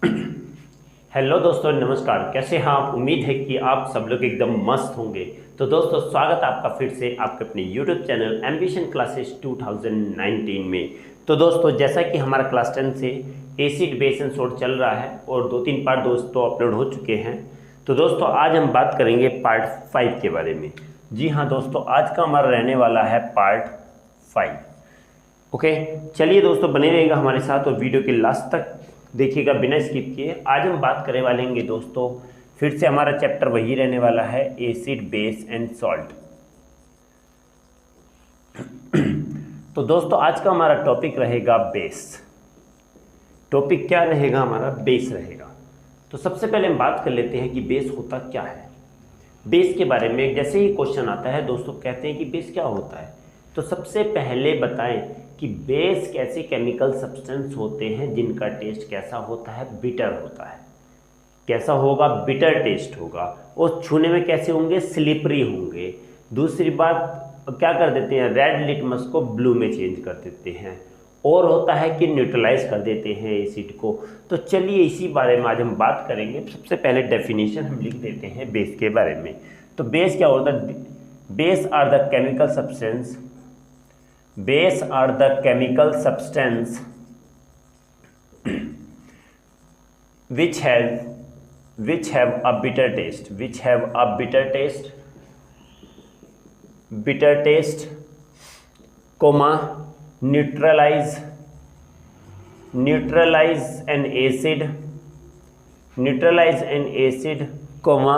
Hello दोस्तों, नमस्कार। कैसे हैं आप? उम्मीद है कि आप सब लोग एकदम मस्त होंगे। तो दोस्तों, स्वागत है आपका फिर से आपके अपने यूट्यूब चैनल एम्बिशन क्लासेस 2019 में। तो दोस्तों, जैसा कि हमारा क्लास 10 से एसिड बेस एंड सोल्ट चल रहा है और 2-3 पार्ट दोस्तों अपलोड हो चुके हैं। तो दोस्तों, आज हम बात करेंगे पार्ट 5 के बारे में। जी हाँ दोस्तों, आज का हमारा रहने वाला है पार्ट 5। ओके, चलिए दोस्तों, बने रहिएगा हमारे साथ और वीडियो के लास्ट तक देखिएगा बिना स्किप किए। आज हम बात करने वाले हैं दोस्तों, फिर से हमारा चैप्टर वही रहने वाला है, एसिड बेस एंड सॉल्ट। तो दोस्तों, आज का हमारा टॉपिक रहेगा बेस। टॉपिक क्या रहेगा हमारा? बेस रहेगा। तो सबसे पहले हम बात कर लेते हैं कि बेस होता क्या है। बेस के बारे में जैसे ही क्वेश्चन आता है दोस्तों, कहते हैं कि बेस क्या होता है। तो सबसे पहले बताएं कि बेस कैसे केमिकल सब्सटेंस होते हैं जिनका टेस्ट कैसा होता है? बिटर होता है। कैसा होगा? बिटर टेस्ट होगा। और छूने में कैसे होंगे? स्लिपरी होंगे। दूसरी बात, क्या कर देते हैं? रेड लिटमस को ब्लू में चेंज कर देते हैं। और होता है कि न्यूट्रलाइज कर देते हैं एसिड को। तो चलिए इसी बारे में आज हम बात करेंगे। सबसे पहले डेफिनेशन हम लिख देते हैं बेस के बारे में। तो बेस क्या होता है? Base are the chemical substance, base are the chemical substance which have a bitter taste, bitter taste, comma, neutralize an acid, comma,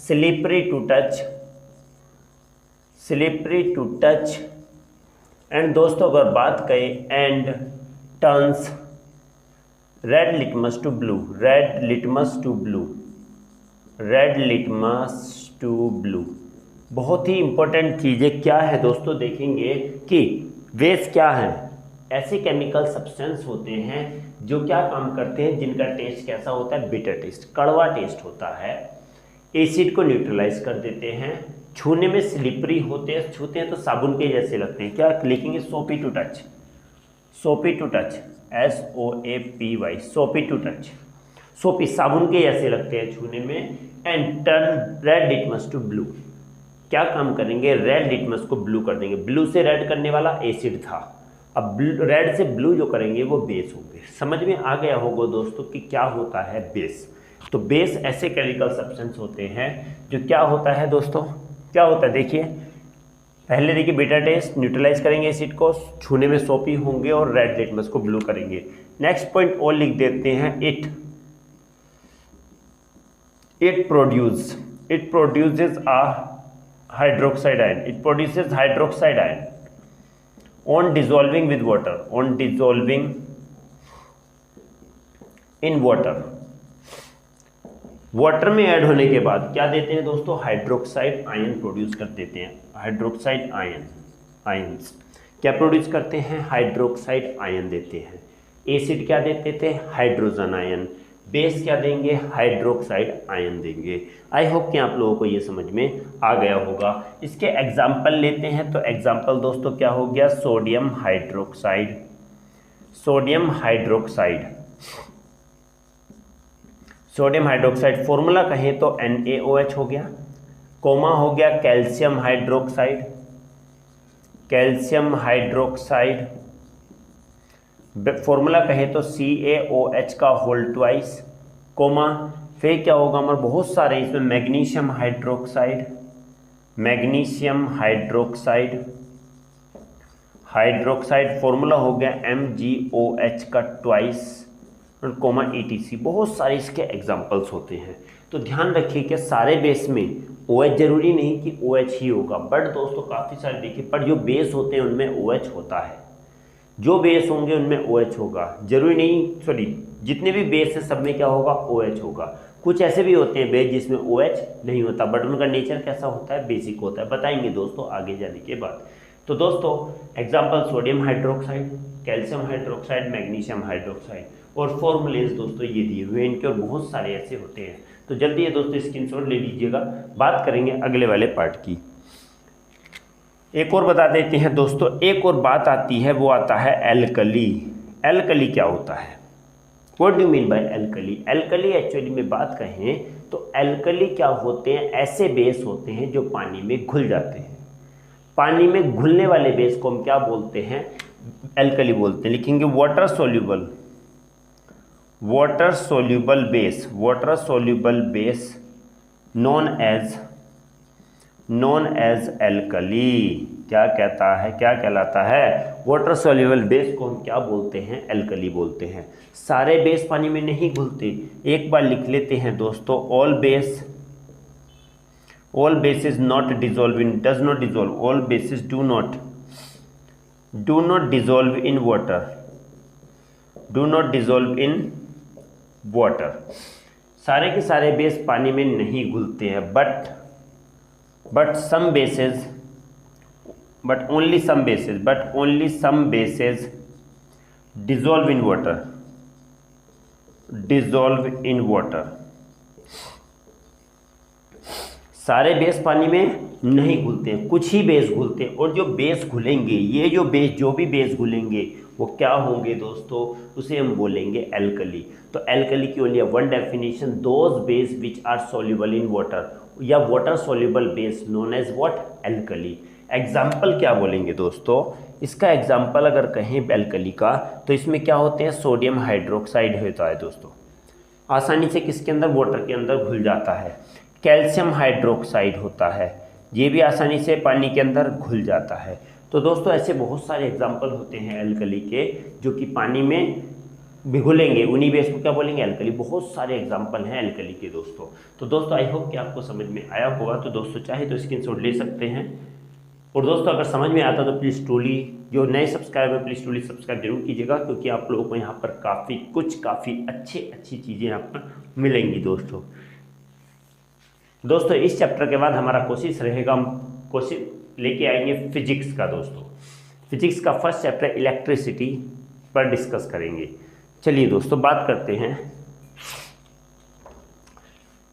slippery to touch, and दोस्तों अगर बात करें, and turns red litmus to blue. बहुत ही important चीज़ें क्या है दोस्तों, देखेंगे कि बेस क्या है। ऐसे केमिकल सब्सटेंस होते हैं जो क्या काम करते हैं, जिनका टेस्ट कैसा होता है? बिटर टेस्ट, कड़वा टेस्ट होता है। एसिड को न्यूट्रलाइज कर देते हैं। छूने में स्लिपरी होते हैं, छूते हैं तो साबुन के जैसे लगते हैं। क्या लिखेंगे? Soapy to touch, SOAPY, soapy to touch, soapy, साबुन के जैसे लगते हैं छूने में। And turn red litmus to blue, क्या काम करेंगे? रेड लिटमस को ब्लू कर देंगे। ब्लू से रेड करने वाला एसिड था, अब रेड से ब्लू जो करेंगे वो बेस होंगे। समझ में आ गया होगा दोस्तों कि क्या होता है बेस। तो बेस ऐसे केमिकल सब्सटेंस होते हैं जो क्या होता है दोस्तों, क्या होता है? देखिए पहले देखिए, बिटर टेस्ट, न्यूट्रलाइज करेंगे एसिड को, छूने में सोपी होंगे और रेड लिटमस को ब्लू करेंगे। नेक्स्ट पॉइंट और लिख देते हैं, it produces a hydroxide ion, on dissolving in water में ऐड होने के बाद क्या देते हैं दोस्तों? हाइड्रोक्साइड आयन प्रोड्यूस कर देते हैं। हाइड्रोक्साइड आयंस क्या प्रोड्यूस करते हैं? हाइड्रोक्साइड आयन देते हैं। एसिड क्या देते थे? Hydrogen ion. बेस क्या देंगे? हाइड्रोक्साइड आयन देंगे। आई होप कि आप लोगों को ये समझ में आ गया होगा। इसके एग्जाम्पल लेते हैं। तो एग्जाम्पल दोस्तों क्या हो गया? सोडियम हाइड्रोक्साइड फॉर्मूला कहें तो NaOH हो गया, कोमा हो गया कैल्शियम हाइड्रोक्साइड, फॉर्मूला कहें तो CaOH का होल ट्वाइस, कोमा, फिर क्या होगा हमारे बहुत सारे इसमें मैग्नीशियम हाइड्रोक्साइड फॉर्मूला हो गया MgOH का ट्वाइस, कोमा ETC। बहुत सारे इसके एग्जाम्पल्स होते हैं। तो ध्यान रखिए कि सारे बेस में OH जरूरी नहीं कि OH ही होगा, बट दोस्तों काफ़ी सारे देखिए, पर जो बेस होते हैं उनमें OH होता है। जो बेस होंगे उनमें OH होगा, जरूरी नहीं, सॉरी, जितने भी बेस है सब में क्या होगा? OH होगा। कुछ ऐसे भी होते हैं बेस जिसमें OH नहीं होता, बट उनका नेचर कैसा होता है? बेसिक होता है। बताएंगे दोस्तों आगे जाने के बाद। तो दोस्तों example sodium hydroxide, calcium hydroxide, magnesium hydroxide, और फॉर्मूलेज दोस्तों ये दिए हुए हैं इनके, और बहुत सारे ऐसे होते हैं। तो जल्दी है दोस्तों स्क्रीनशॉट ले लीजिएगा। बात करेंगे अगले वाले पार्ट की। एक और बता देते हैं दोस्तों, एक और बात आती है, वो आता है एल्कली। एल्कली क्या होता है? What do mean by alkali? Alkali actually में बात कहें तो एल्कली क्या होते हैं, ऐसे बेस होते हैं जो पानी में घुल जाते हैं। पानी में घुलने वाले बेस को हम क्या बोलते हैं, एल्कली बोलते हैं। लिखेंगे water soluble, water soluble base, water soluble base known as alkali. क्या कहता है, क्या कहलाता है? वाटर सोल्यूबल बेस को हम क्या बोलते हैं, एल्कली बोलते हैं। सारे बेस पानी में नहीं घुलते। एक बार लिख लेते हैं दोस्तों, all bases not dissolve in, does not dissolve, all bases do not dissolve in water, do not dissolve in water। सारे के सारे बेस पानी में नहीं घुलते हैं, but some bases, but only some bases dissolve in water। सारे base पानी में नहीं घुलते हैं, कुछ ही बेस घुलते हैं। और जो बेस घुलेंगे, ये जो भी बेस घुलेंगे वो क्या होंगे दोस्तों, उसे हम बोलेंगे एल्कली। तो एल्कली की only one definition, those base which are soluble in water, या water soluble base known as what, alkali. Example क्या बोलेंगे दोस्तों, इसका एग्जाम्पल अगर कहें एल्कली का, तो इसमें क्या होते हैं, सोडियम हाइड्रोक्साइड होता है दोस्तों, आसानी से किसके अंदर, वाटर के अंदर घुल जाता है। कैल्शियम हाइड्रोक्साइड होता है, ये भी आसानी से पानी के अंदर घुल जाता है। तो दोस्तों ऐसे बहुत सारे एग्जाम्पल होते हैं एल्कली के, जो कि पानी में घुलेंगे, उन्हीं बेस को क्या बोलेंगे, एल्कली। बहुत सारे एग्जाम्पल हैं एल्कली के दोस्तों। तो दोस्तों आई होप कि आपको समझ में आया होगा। तो दोस्तों चाहे तो स्क्रीनशॉट ले सकते हैं। और दोस्तों अगर समझ में आता तो प्लीज़ ट्रूली, जो नए सब्सक्राइबर प्लीज़ ट्रूली सब्सक्राइब जरूर कीजिएगा, क्योंकि आप लोगों को यहाँ पर काफ़ी अच्छी चीज़ें यहाँ पर मिलेंगी दोस्तों इस चैप्टर के बाद हमारा कोशिश रहेगा, हम कोशिश लेके आएंगे फिजिक्स का दोस्तों। फिजिक्स का फर्स्ट चैप्टर इलेक्ट्रिसिटी पर डिस्कस करेंगे। चलिए दोस्तों बात करते हैं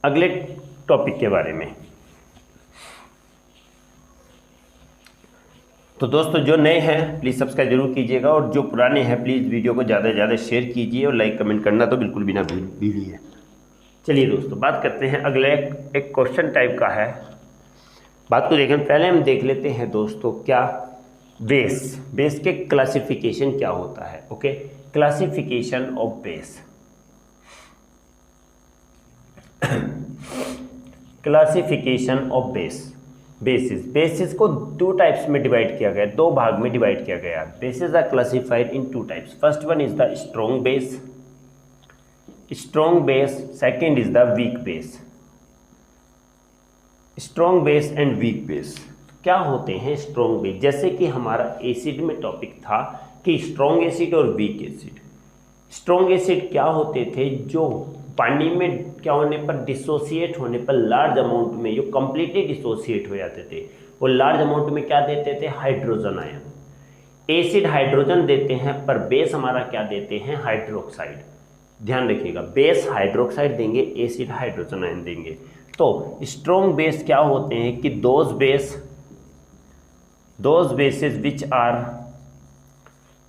अगले टॉपिक के बारे में। तो दोस्तों जो नए हैं प्लीज़ सब्सक्राइब जरूर कीजिएगा, और जो पुराने हैं प्लीज़ वीडियो को ज़्यादा से ज़्यादा शेयर कीजिए, और लाइक कमेंट करना तो बिल्कुल भी ना भूलिए। चलिए दोस्तों बात करते हैं अगले, एक क्वेश्चन टाइप का है। बात को देखें पहले हम देख लेते हैं दोस्तों, क्या बेस के क्लासिफिकेशन क्या होता है। Okay, classification of base. Classification of basis को दो टाइप्स में डिवाइड किया गया, दो भाग में डिवाइड किया गया। Bases are classified in two types. First one is the strong base, second is the weak base. Strong base and weak base क्या होते हैं? स्ट्रॉन्ग बेस, जैसे कि हमारा एसिड में टॉपिक था कि स्ट्रॉन्ग एसिड और वीक एसिड। स्ट्रॉन्ग एसिड क्या होते थे, जो पानी में क्या होने पर, डिसोसिएट होने पर लार्ज अमाउंट में, जो कंप्लीटली डिसोसिएट हो जाते थे, वो लार्ज अमाउंट में क्या देते थे, हाइड्रोजन आयन। एसिड हाइड्रोजन देते हैं, पर बेस हमारा क्या देते हैं, हाइड्रोक्साइड। ध्यान रखिएगा, बेस हाइड्रोक्साइड देंगे, एसिड हाइड्रोजन आयन देंगे। तो स्ट्रॉन्ग बेस क्या होते हैं कि those bases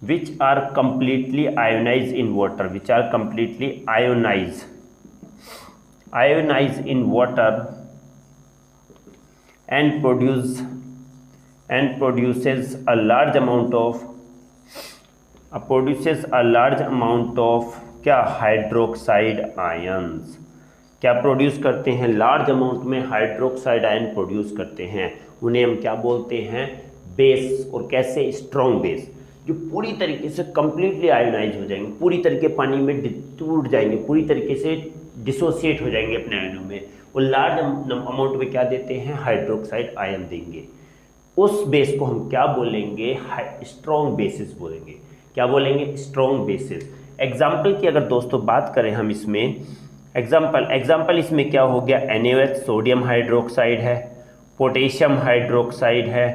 which are completely ionized in water, ionized in water and produces a large amount of क्या, हाइड्रोक्साइड आयंस। क्या प्रोड्यूस करते हैं, लार्ज अमाउंट में हाइड्रोक्साइड आयन प्रोड्यूस करते हैं। उन्हें हम क्या बोलते हैं, बेस। और कैसे, स्ट्रॉन्ग बेस, जो पूरी तरीके से कंप्लीटली आयोनाइज हो जाएंगे, पूरी तरीके पानी में टूट जाएंगे, पूरी तरीके से डिसोसिएट हो जाएंगे अपने आयनों में, और लार्ज अमाउंट में क्या देते हैं, हाइड्रोक्साइड आयन देंगे। उस बेस को हम क्या बोलेंगे, स्ट्रॉन्ग बेसिस बोलेंगे। क्या बोलेंगे, स्ट्रॉन्ग बेसिस। एग्जाम्पल की अगर दोस्तों बात करें हम इसमें, एग्जाम्पल इसमें क्या हो गया, NaOH सोडियम हाइड्रोक्साइड है, पोटेशियम हाइड्रोक्साइड है,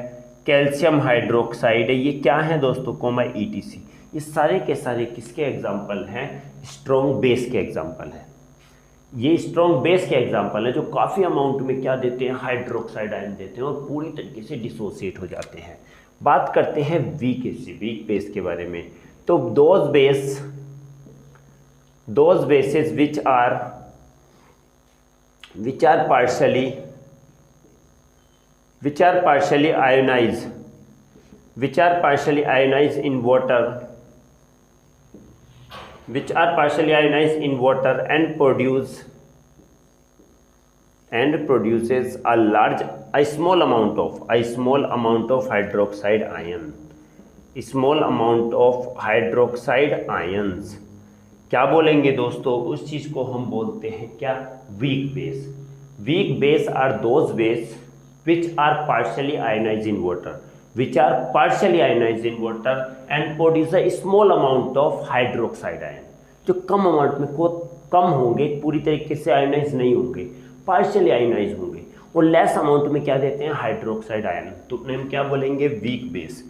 कैल्शियम हाइड्रोक्साइड है। ये क्या है दोस्तों, ETC। ये सारे के सारे किसके एग्जाम्पल हैं, स्ट्रॉन्ग बेस के एग्जाम्पल हैं। ये स्ट्रॉन्ग बेस के एग्जाम्पल है जो काफ़ी अमाउंट में क्या देते हैं, हाइड्रोक्साइड आयन देते हैं और पूरी तरीके से डिसोसिएट हो जाते हैं। बात करते हैं वीक बेस के बारे में। तो those bases which are partially ionized in water, and produces a small amount of hydroxide ions. क्या बोलेंगे दोस्तों, उस चीज को हम बोलते हैं क्या, weak base are those base which are partially ionized in water and produce a small amount of hydroxide ion. जो कम अमाउंट में कम होंगे, पूरी तरीके से आयोनाइज नहीं होंगे, पार्शियली आयोनाइज होंगे, और लेस अमाउंट में क्या देते हैं, हाइड्रोक्साइड आयन, तो अपने हम क्या बोलेंगे, वीक बेस।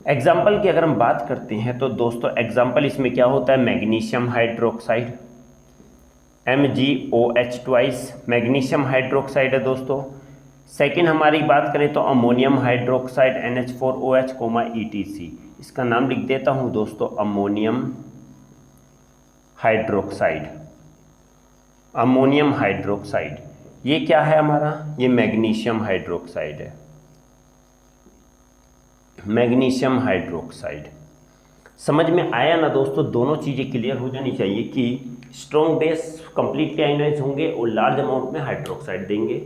एग्जाम्पल की अगर हम बात करते हैं तो दोस्तों एग्जाम्पल इसमें क्या होता है, magnesium hydroxide MgOH magnesium hydroxide है दोस्तों। सेकेंड हमारी बात करें तो अमोनियम हाइड्रोक्साइड NH4OH ETC, इसका नाम लिख देता हूं दोस्तों, अमोनियम हाइड्रोक्साइड। ये क्या है हमारा, ये मैग्नीशियम हाइड्रोक्साइड है, मैग्नीशियम हाइड्रोक्साइड। समझ में आया ना दोस्तों, दोनों चीज़ें क्लियर हो जानी चाहिए कि स्ट्रॉन्ग बेस कंप्लीटली आयोनाइज होंगे और लार्ज अमाउंट में हाइड्रोक्साइड देंगे,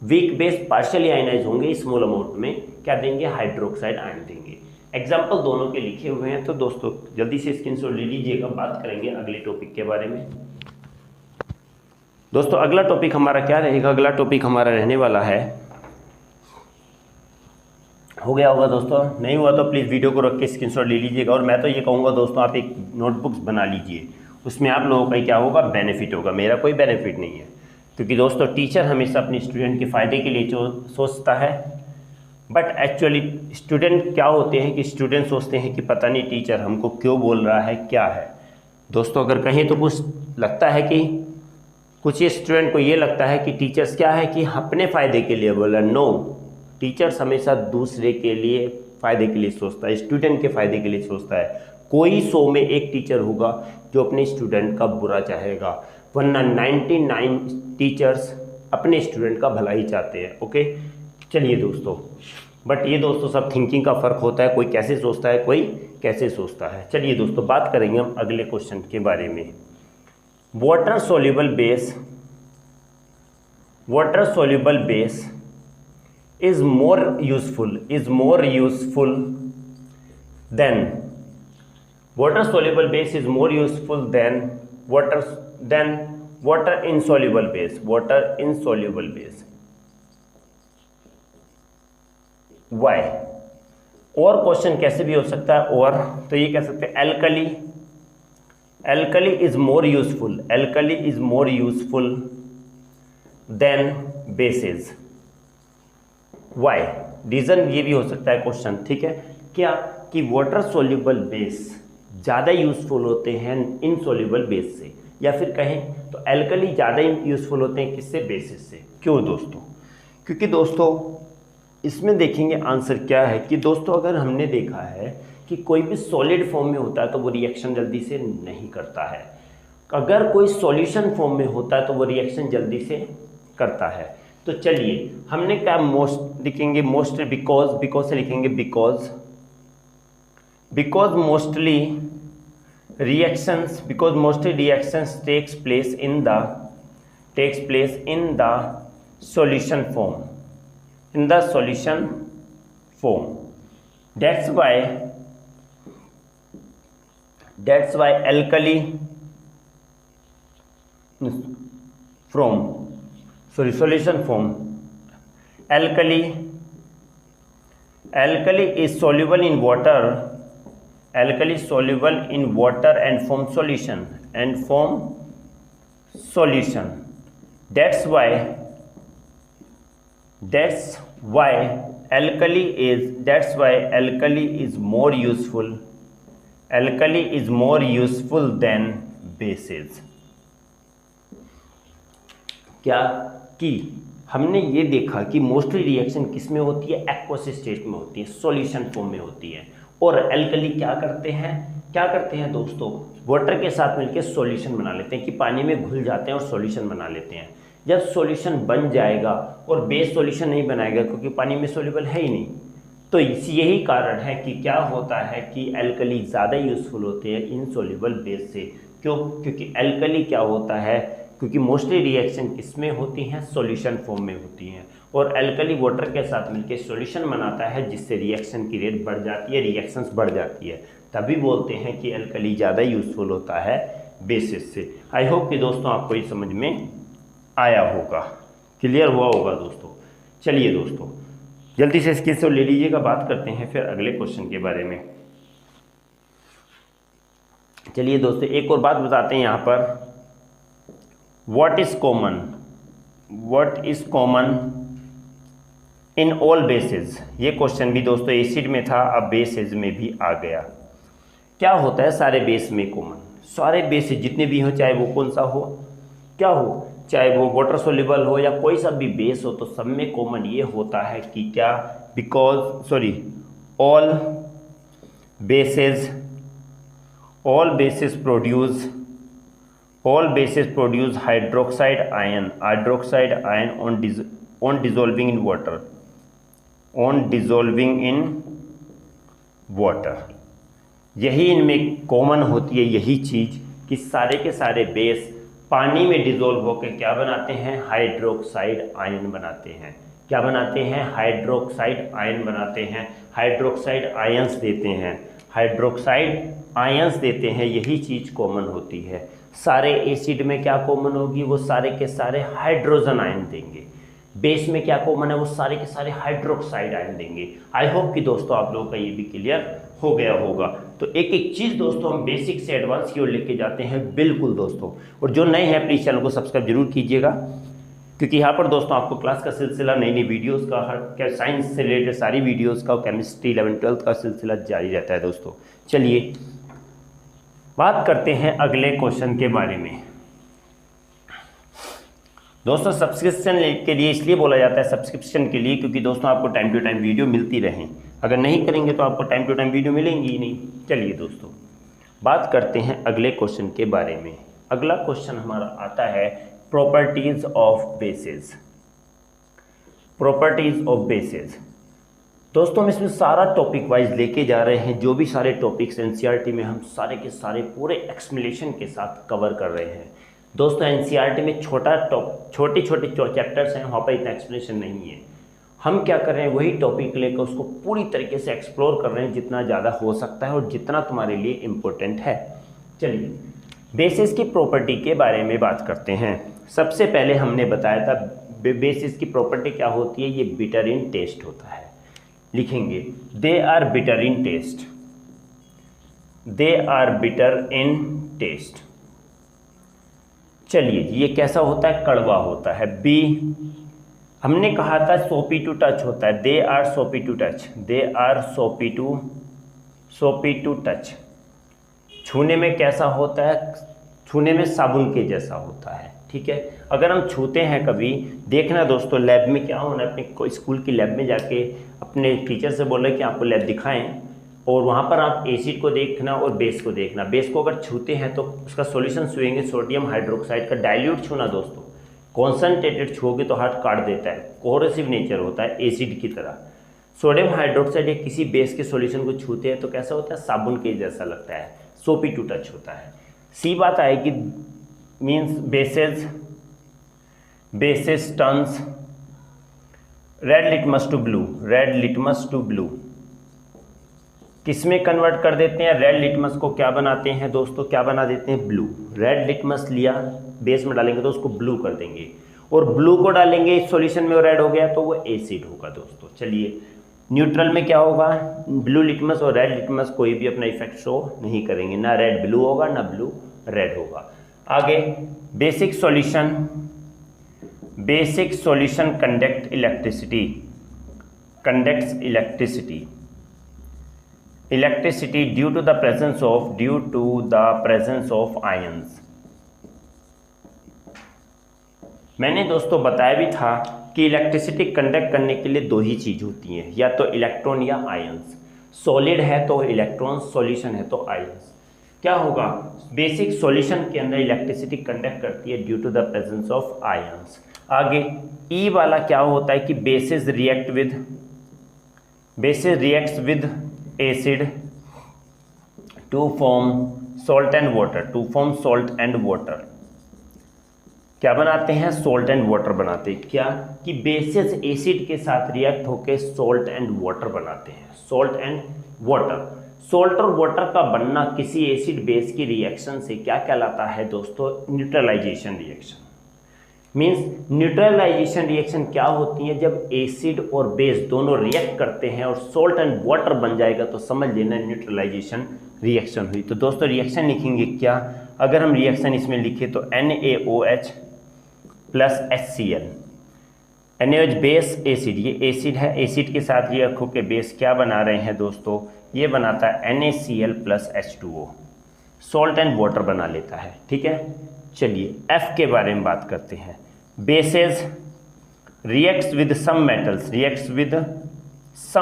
वीक बेस पार्शियली आयोनाइज होंगे, स्मॉल अमाउंट में क्या देंगे, हाइड्रोक्साइड आयन देंगे। एग्जाम्पल दोनों के लिखे हुए हैं, तो दोस्तों जल्दी से स्क्रीनशॉट ले लीजिएगा, बात करेंगे अगले टॉपिक के बारे में। दोस्तों अगला टॉपिक हमारा क्या रहेगा, अगला टॉपिक हमारा रहने वाला है, हो गया होगा दोस्तों, नहीं हुआ तो प्लीज़ वीडियो को रख के स्क्रीनशॉट ले लीजिएगा। और मैं तो ये कहूँगा दोस्तों, आप एक नोटबुक्स बना लीजिए, उसमें आप लोगों का क्या होगा, बेनिफिट होगा, मेरा कोई बेनिफिट नहीं है, क्योंकि दोस्तों टीचर हमेशा अपने स्टूडेंट के फ़ायदे के लिए जो सोचता है, बट एक्चुअली स्टूडेंट क्या होते हैं कि स्टूडेंट सोचते हैं कि पता नहीं टीचर हमको क्यों बोल रहा है, क्या है। दोस्तों अगर कहें तो कुछ लगता है कि कुछ स्टूडेंट को ये लगता है कि टीचर्स क्या है कि अपने फ़ायदे के लिए बोल रहा है। नो, टीचर्स हमेशा दूसरे के लिए फ़ायदे के लिए सोचता है, स्टूडेंट के फ़ायदे के लिए सोचता है। कोई 100 में एक टीचर होगा जो अपने स्टूडेंट का बुरा चाहेगा, वरना 99 टीचर्स अपने स्टूडेंट का भला ही चाहते हैं। ओके, चलिए दोस्तों, बट ये दोस्तों सब थिंकिंग का फ़र्क होता है, कोई कैसे सोचता है, कोई कैसे सोचता है। चलिए दोस्तों बात करेंगे हम अगले क्वेश्चन के बारे में। Water soluble base is more useful than water soluble base is more useful than water insoluble base, why? और क्वेश्चन कैसे भी हो सकता है, और तो ये कह सकते हैं alkali is more useful than bases, why, reason ये भी हो सकता है क्वेश्चन, ठीक है, क्या कि वाटर सोल्यूबल बेस ज़्यादा यूज़फुल होते हैं इनसोल्यूबल बेस से, या फिर कहें तो एल्कली ज़्यादा यूज़फुल होते हैं किससे, बेसिस से। क्यों दोस्तों, क्योंकि दोस्तों इसमें देखेंगे आंसर क्या है कि दोस्तों अगर हमने देखा है कि कोई भी सॉलिड फॉर्म में होता है तो वो रिएक्शन जल्दी से नहीं करता है, अगर कोई सॉल्यूशन फॉर्म में होता है तो वो रिएक्शन जल्दी से करता है। तो चलिए हमने क्या मोस्ट लिखेंगे, मोस्ट बिकॉज से लिखेंगे because mostly reactions takes place in the solution form, that's why alkali solution form, alkali is soluble in water, and form solution, that's why alkali is more useful than bases। क्या कि हमने ये देखा कि mostly reaction किस में होती है, एक्वस स्टेट में होती है, सॉल्यूशन फॉर्म में होती है, और एल्कली क्या करते हैं, क्या करते हैं दोस्तों, वाटर के साथ मिलकर सॉल्यूशन बना लेते हैं कि पानी में घुल जाते हैं और सॉल्यूशन बना लेते हैं। जब सॉल्यूशन बन जाएगा और बेस सॉल्यूशन नहीं बनाएगा क्योंकि पानी में सॉल्युबल है ही नहीं, तो यही कारण है कि क्या होता है कि एल्कली ज़्यादा यूज़फुल होते हैं इनसॉल्युबल बेस से। क्यों? क्योंकि एल्कली क्या होता है, क्योंकि मोस्टली रिएक्शन किसमें होती हैं, सॉल्यूशन फॉर्म में होती हैं, और एल्कली वाटर के साथ मिलकर सॉल्यूशन बनाता है जिससे रिएक्शन की रेट बढ़ जाती है, रिएक्शंस बढ़ जाती है। तभी बोलते हैं कि एल्कली ज़्यादा यूज़फुल होता है बेसिस से। आई होप कि दोस्तों आपको ये समझ में आया होगा, क्लियर हुआ होगा दोस्तों। चलिए दोस्तों जल्दी से इसकी से ले लीजिएगा, बात करते हैं फिर अगले क्वेश्चन के बारे में। चलिए दोस्तों एक और बात बताते हैं यहाँ पर, what is common in all basis. ये क्वेश्चन भी दोस्तों एसिड में था, अब बेसिस में भी आ गया। क्या होता है सारे बेस में कॉमन, सारे बेसिस जितने भी हो, चाहे वो कौन सा हो, क्या हो, चाहे वो वाटर सोल्यूबल हो या कोई सा भी बेस हो, तो सब में कॉमन ये होता है कि क्या, all bases produce hydroxide ion on dissolving in water। यही इनमें कॉमन होती है, यही चीज़ कि सारे के सारे बेस पानी में डिजोल्व होकर क्या बनाते हैं, हाइड्रोक्साइड आयन बनाते हैं। क्या बनाते हैं, हाइड्रोक्साइड आयन बनाते हैं, हाइड्रोक्साइड आयंस देते हैं, यही चीज़ कॉमन होती है। सारे एसिड में क्या कॉमन होगी, वो सारे के सारे हाइड्रोजन आयन देंगे। बेस में क्या कॉमन है, वो सारे के सारे हाइड्रोक्साइड आयन देंगे। आई होप कि दोस्तों आप लोगों का ये भी क्लियर हो गया होगा। तो एक एक चीज़ दोस्तों हम बेसिक से एडवांस की ओर लेके जाते हैं, बिल्कुल दोस्तों। और जो नए हैं प्लीज़ चैनल को सब्सक्राइब जरूर कीजिएगा, क्योंकि यहाँ पर दोस्तों आपको क्लास का सिलसिला, नई नई वीडियोस का, हर साइंस से रिलेटेड सारी वीडियोस का, केमिस्ट्री 11-12 का सिलसिला जारी रहता है दोस्तों। चलिए बात करते हैं अगले क्वेश्चन के बारे में। दोस्तों सब्सक्रिप्शन के लिए इसलिए बोला जाता है, सब्सक्रिप्शन के लिए, क्योंकि दोस्तों आपको टाइम टू टाइम वीडियो मिलती रहें। अगर नहीं करेंगे तो आपको टाइम टू टाइम वीडियो मिलेंगी ही नहीं। चलिए दोस्तों बात करते हैं अगले क्वेश्चन के बारे में। अगला क्वेश्चन हमारा आता है प्रॉपर्टीज ऑफ बेसिस। दोस्तों हम इसमें सारा टॉपिक वाइज लेके जा रहे हैं, जो भी सारे टॉपिक्स एनसीईआरटी में हम सारे के सारे पूरे एक्सप्लेनेशन के साथ कवर कर रहे हैं। दोस्तों एनसीईआरटी में छोटे छोटे चैप्टर्स हैं, वहाँ पर इतना एक्सप्लेनेशन नहीं है। हम क्या कर रहे हैं, वही टॉपिक लेकर उसको पूरी तरीके से एक्सप्लोर कर रहे हैं जितना ज़्यादा हो सकता है और जितना तुम्हारे लिए इम्पोर्टेंट है। चलिए बेसिस की प्रॉपर्टी के बारे में बात करते हैं। सबसे पहले हमने बताया था बेसिस की प्रॉपर्टी क्या होती है, ये बिटर इन टेस्ट होता है। लिखेंगे they are bitter in taste. चलिए ये कैसा होता है, कड़वा होता है। बी हमने कहा था सोपी टू टच होता है, दे आर सोपी टू टच। छूने में कैसा होता है, छूने में साबुन के जैसा होता है। ठीक है, अगर हम छूते हैं कभी, देखना दोस्तों लैब में क्या होना, अपने स्कूल की लैब में जाके अपने टीचर से बोल रहे कि आपको लैब दिखाएं, और वहाँ पर आप एसिड को देखना और बेस को देखना। बेस को अगर छूते हैं तो उसका सॉल्यूशन छुएंगे, सोडियम हाइड्रोक्साइड का डाइल्यूट छूना दोस्तों। कॉन्सनट्रेटेड छूओगे तो हाथ काट देता है, कोरोसिव नेचर होता है एसिड की तरह। सोडियम हाइड्रोक्साइड या किसी बेस के सॉल्यूशन को छूते हैं तो कैसा होता है, साबुन के जैसा लगता है, सोपी टू टच होता है। सी बात आएगी, means bases turns red litmus to blue. किसमें कन्वर्ट कर देते हैं, रेड लिटमस को क्या बनाते हैं दोस्तों, क्या बना देते हैं, ब्लू। रेड लिटमस लिया, बेस में डालेंगे तो उसको ब्लू कर देंगे, और ब्लू को डालेंगे इस सॉल्यूशन में, वो रेड हो गया तो वो एसिड होगा दोस्तों। चलिए न्यूट्रल में क्या होगा, ब्लू लिटमस और रेड लिटमस कोई भी अपना इफेक्ट शो नहीं करेंगे, ना रेड ब्लू होगा ना ब्लू रेड होगा। आगे basic solution conducts electricity due to the presence of ions. मैंने दोस्तों बताया भी था कि इलेक्ट्रिसिटी कंडक्ट करने के लिए दो ही चीज होती हैं, या तो इलेक्ट्रॉन या आयंस। सॉलिड है तो इलेक्ट्रॉन, सॉल्यूशन है तो आयंस। क्या होगा, बेसिक सॉल्यूशन के अंदर इलेक्ट्रिसिटी कंडक्ट करती है due to the presence of ions. आगे ई वाला क्या होता है कि bases reacts with acid to form salt and water, क्या बनाते हैं, सॉल्ट एंड वाटर बनाते हैं। क्या कि बेसिस एसिड के साथ रिएक्ट होकर सॉल्ट एंड वाटर बनाते हैं, सॉल्ट एंड और वाटर का बनना किसी एसिड बेस की रिएक्शन से क्या कहलाता है दोस्तों, neutralisation reaction. Means neutralisation reaction क्या होती है, जब एसिड और बेस दोनों रिएक्ट करते हैं और सॉल्ट एंड वाटर बन जाएगा तो समझ लेना न्यूट्रलाइजेशन रिएक्शन हुई। तो दोस्तों रिएक्शन लिखेंगे क्या, अगर हम रिएक्शन इसमें लिखे तो NaOH plus HCl, NaOH base acid, ये एसिड है, एसिड के साथ रिएक्ट होकर बेस क्या बना रहे हैं दोस्तों, ये बनाता है NaCl plus H2O, salt and water बना लेता है। ठीक है, चलिए F के बारे में बात करते हैं। Bases reacts with some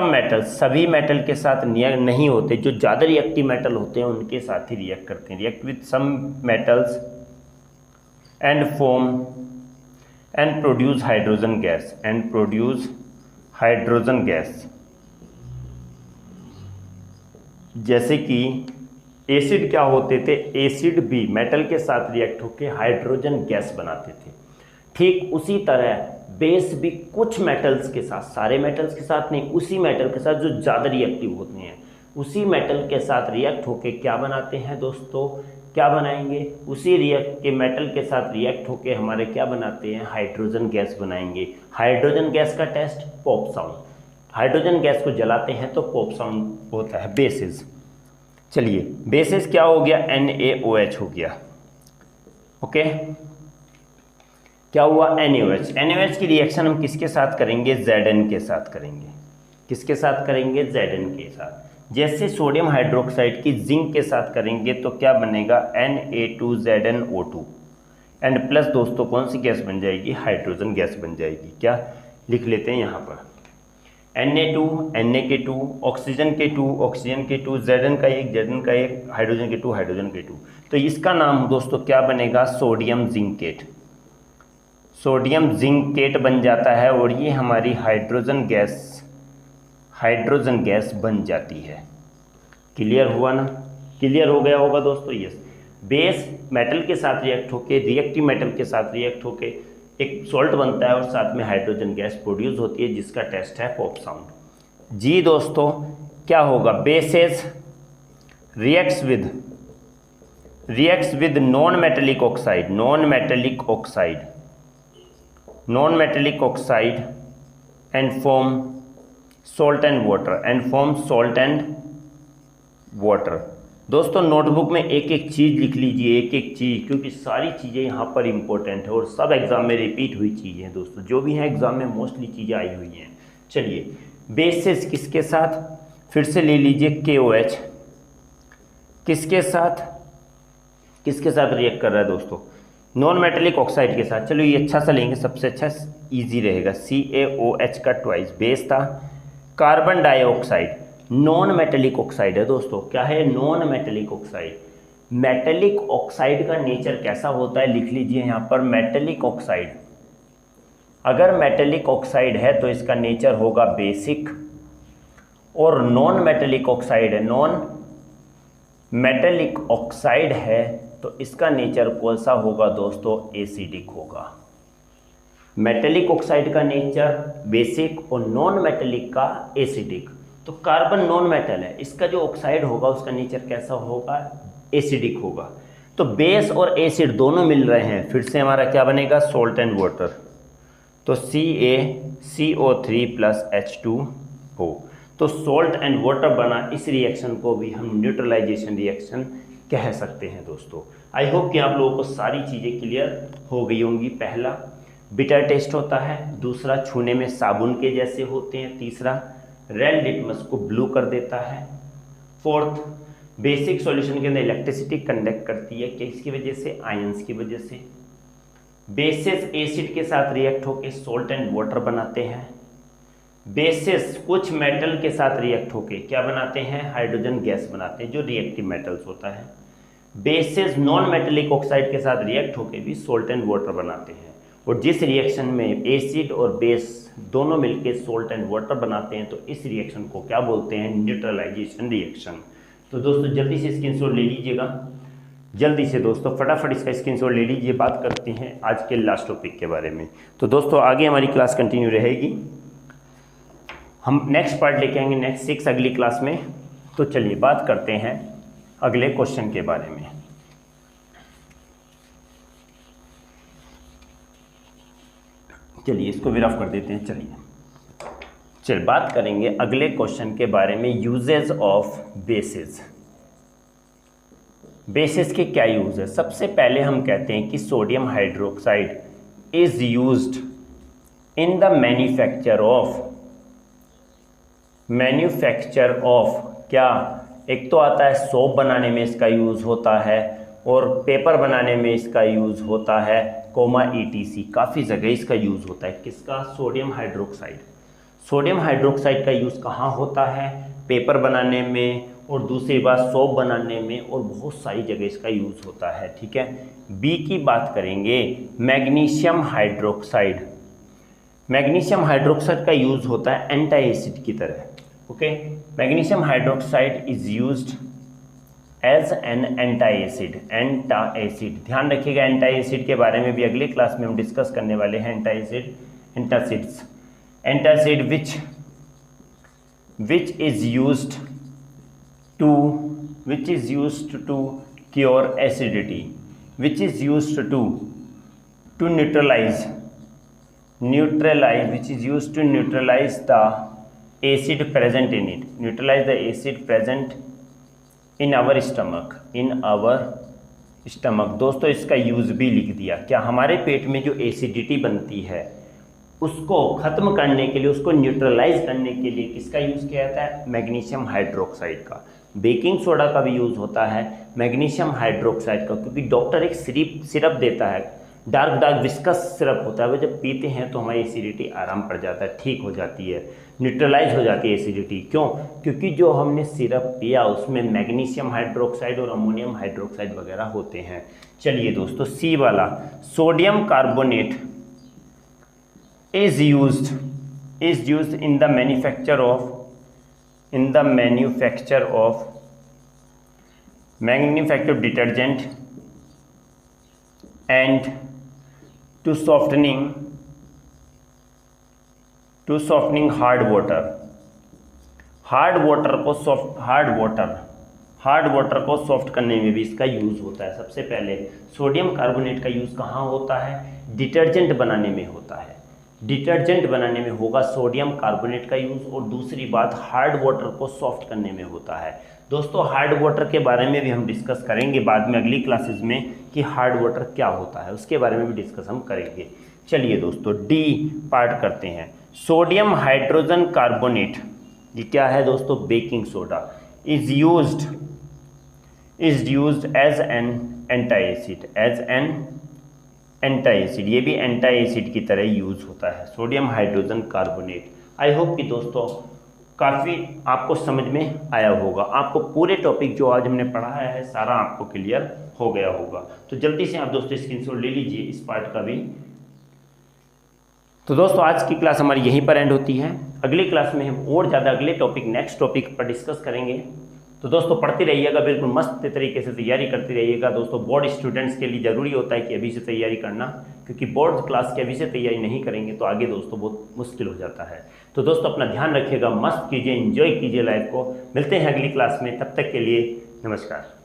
metals, सभी मेटल के साथ नहीं होते, जो ज़्यादा रिएक्टिव मेटल होते हैं उनके साथ ही रिएक्ट करते हैं। React with some metals and form and produce hydrogen gas, जैसे कि एसिड क्या होते थे, एसिड भी मेटल के साथ रिएक्ट होकर हाइड्रोजन गैस बनाते थे। ठीक उसी तरह बेस भी कुछ मेटल्स के साथ, सारे मेटल्स के साथ नहीं, उसी मेटल के साथ जो ज़्यादा रिएक्टिव होते हैं, उसी मेटल के साथ रिएक्ट होके क्या बनाते हैं दोस्तों, क्या बनाएंगे, उसी मेटल के साथ रिएक्ट होके हमारे क्या बनाते हैं, हाइड्रोजन गैस बनाएंगे। हाइड्रोजन गैस का test pop sound, hydrogen gas को जलाते हैं तो पॉप साउंड होता है। बेसिस, चलिए बेसिस क्या हो गया, NaOH हो गया। ओके, क्या हुआ, NaOH की रिएक्शन हम किसके साथ करेंगे, Zn के साथ करेंगे। किसके साथ करेंगे, Zn के साथ। जैसे सोडियम हाइड्रोक्साइड की जिंक के साथ करेंगे तो क्या बनेगा, Na2ZnO2 एंड प्लस दोस्तों कौन सी गैस बन जाएगी, हाइड्रोजन गैस बन जाएगी। क्या लिख लेते हैं यहाँ पर, Na2 Na के 2 ऑक्सीजन के 2 Zn का एक हाइड्रोजन के 2। तो इसका नाम दोस्तों क्या बनेगा, सोडियम जिंकेट बन जाता है और ये हमारी हाइड्रोजन गैस बन जाती है। क्लियर हुआ ना, क्लियर हो गया होगा दोस्तों। यस, बेस मेटल के साथ रिएक्ट होके, रिएक्टिव मेटल के साथ रिएक्ट होके एक सॉल्ट बनता है और साथ में हाइड्रोजन गैस प्रोड्यूस होती है जिसका टेस्ट है पॉप साउंड। जी दोस्तों क्या होगा, bases reacts with non metallic oxide and form salt and water. दोस्तों नोटबुक में एक एक चीज़ लिख लीजिए, एक एक चीज़, क्योंकि सारी चीज़ें यहाँ पर इंपॉर्टेंट है और सब एग्जाम में रिपीट हुई चीज़ें हैं दोस्तों, जो भी हैं एग्जाम में मोस्टली चीज़ें आई हुई हैं। चलिए बेसिस किसके साथ, फिर से ले लीजिए KOH, किसके साथ रिएक्ट कर रहा है दोस्तों, नॉन मेटेलिक ऑक्साइड के साथ। चलो ये अच्छा सा लेंगे, सबसे अच्छा इजी रहेगा, CaOH का ट्वाइस, बेस था। Carbon dioxide non metallic oxide है दोस्तों, क्या है, non metallic oxide. Metallic oxide का नेचर कैसा होता है, लिख लीजिए यहाँ पर, मेटेलिक ऑक्साइड, अगर मेटेलिक ऑक्साइड है तो इसका नेचर होगा बेसिक, और नॉन मेटेलिक ऑक्साइड है तो इसका नेचर कौन सा होगा दोस्तों, एसिडिक होगा। मेटेलिक ऑक्साइड का नेचर बेसिक और नॉन मेटेलिक का एसिडिक। तो कार्बन नॉन मेटल है, इसका जो ऑक्साइड होगा उसका नेचर कैसा होगा, एसिडिक होगा। तो बेस और एसिड दोनों मिल रहे हैं, फिर से हमारा क्या बनेगा, सॉल्ट एंड वाटर। तो CaCO3 प्लस H2O, तो सॉल्ट एंड वाटर बना। इस रिएक्शन को भी हम न्यूट्रलाइजेशन रिएक्शन कह सकते हैं दोस्तों। आई होप कि आप लोगों को सारी चीज़ें क्लियर हो गई होंगी। पहला बिटर टेस्ट होता है, दूसरा छूने में साबुन के जैसे होते हैं, तीसरा रेड लिटमस को ब्लू कर देता है, फोर्थ बेसिक सॉल्यूशन के अंदर इलेक्ट्रिसिटी कंडक्ट करती है, किसकी वजह से, आयंस की वजह से। बेसिस एसिड के साथ रिएक्ट होकर सॉल्ट एंड वाटर बनाते हैं। बेसिस कुछ मेटल के साथ रिएक्ट होकर क्या बनाते हैं, हाइड्रोजन गैस बनाते हैं, जो रिएक्टिव मेटल्स होता है। बेसेस नॉन मेटेलिक ऑक्साइड के साथ रिएक्ट होकर भी सोल्ट एंड वाटर बनाते हैं, और जिस रिएक्शन में एसिड और बेस दोनों मिलकर सोल्ट एंड वाटर बनाते हैं तो इस रिएक्शन को क्या बोलते हैं, न्यूट्रलाइजेशन रिएक्शन। तो दोस्तों जल्दी से स्क्रीनशॉट ले लीजिएगा, जल्दी से दोस्तों फटाफट इसका स्क्रीनशॉट ले लीजिए। बात करते हैं आज के लास्ट टॉपिक के बारे में। तो दोस्तों आगे हमारी क्लास कंटिन्यू रहेगी, हम नेक्स्ट पार्ट लेके आएंगे नेक्स्ट 6 अगली क्लास में। तो चलिए बात करते हैं अगले क्वेश्चन के बारे में। चलिए इसको विराफ कर देते हैं। चलिए बात करेंगे अगले क्वेश्चन के बारे में, यूजेस ऑफ बेसिस। बेसिस के क्या यूज है। सबसे पहले हम कहते हैं कि sodium hydroxide is used in the manufacture of क्या, एक तो आता है सोप बनाने में इसका यूज़ होता है, और पेपर बनाने में इसका यूज़ होता है, कोमा ETC काफ़ी जगह इसका यूज़ होता है। किसका, सोडियम हाइड्रोक्साइड। सोडियम हाइड्रोक्साइड का यूज़ कहाँ होता है, पेपर बनाने में, और दूसरी बात सोप बनाने में, और बहुत सारी जगह इसका यूज़ होता है। ठीक है। बी की बात करेंगे, मैग्नीशियम हाइड्रोक्साइड। मैग्नीशियम हाइड्रोक्साइड का यूज़ होता है एंटी एसिड की तरह। Okay, magnesium hydroxide is used as an anti acid. ध्यान रखिएगा, एंटी एसिड के बारे में भी अगली क्लास में हम डिस्कस करने वाले हैं। Antacid which is used to cure acidity, which is used to neutralize the acid present in it, neutralize the acid present in our stomach। दोस्तों इसका यूज भी लिख दिया, क्या हमारे पेट में जो एसिडिटी बनती है उसको खत्म करने के लिए, उसको न्यूट्रलाइज करने के लिए किसका यूज़ किया जाता है, मैग्नीशियम हाइड्रोक्साइड का। बेकिंग सोडा का भी यूज़ होता है मैग्नीशियम हाइड्रोक्साइड का, क्योंकि डॉक्टर एक सिरप देता है, डार्क विस्कस सिरप होता है, वो जब पीते हैं तो हमारी एसिडिटी आराम पड़ जाता है, ठीक हो जाती है, न्यूट्रलाइज हो जाती है एसिडिटी। क्यों, क्योंकि जो हमने सिरप पिया उसमें मैग्नीशियम हाइड्रोक्साइड और अमोनियम हाइड्रोक्साइड वगैरह होते हैं। चलिए दोस्तों सी वाला, sodium carbonate is used in the manufacture of detergent and to softening hard water को सॉफ्ट करने में भी इसका यूज़ होता है। सबसे पहले सोडियम कार्बोनेट का यूज़ कहाँ होता है, डिटर्जेंट बनाने में होता है, डिटर्जेंट बनाने में होगा सोडियम कार्बोनेट का यूज़, और दूसरी बात हार्ड वाटर को सॉफ्ट करने में होता है। दोस्तों हार्ड वाटर के बारे में भी हम डिस्कस करेंगे बाद में अगली क्लासेस में कि हार्ड वाटर क्या होता है, उसके बारे में भी डिस्कस हम करेंगे। चलिए दोस्तों डी पार्ट करते हैं, सोडियम हाइड्रोजन कार्बोनेट, ये क्या है दोस्तों, baking soda, is used as an anti acid, ये भी एंटी एसिड की तरह यूज़ होता है sodium hydrogen carbonate. I hope कि दोस्तों काफ़ी आपको समझ में आया होगा, आपको पूरे टॉपिक जो आज हमने पढ़ाया है सारा आपको क्लियर हो गया होगा। तो जल्दी से आप दोस्तों स्क्रीनशॉट ले लीजिए इस पार्ट का भी। तो दोस्तों आज की क्लास हमारी यहीं पर एंड होती है, अगली क्लास में हम और ज़्यादा अगले टॉपिक नेक्स्ट टॉपिक पर डिस्कस करेंगे। तो दोस्तों पढ़ते रहिएगा, बिल्कुल मस्त तरीके से तैयारी करते रहिएगा। दोस्तों बोर्ड स्टूडेंट्स के लिए ज़रूरी होता है कि अभी से तैयारी करना, क्योंकि बोर्ड क्लास की अभी से तैयारी नहीं करेंगे तो आगे दोस्तों बहुत मुश्किल हो जाता है। तो दोस्तों अपना ध्यान रखिएगा, मस्त कीजिए, एंजॉय कीजिए लाइफ को। मिलते हैं अगली क्लास में, तब तक के लिए नमस्कार।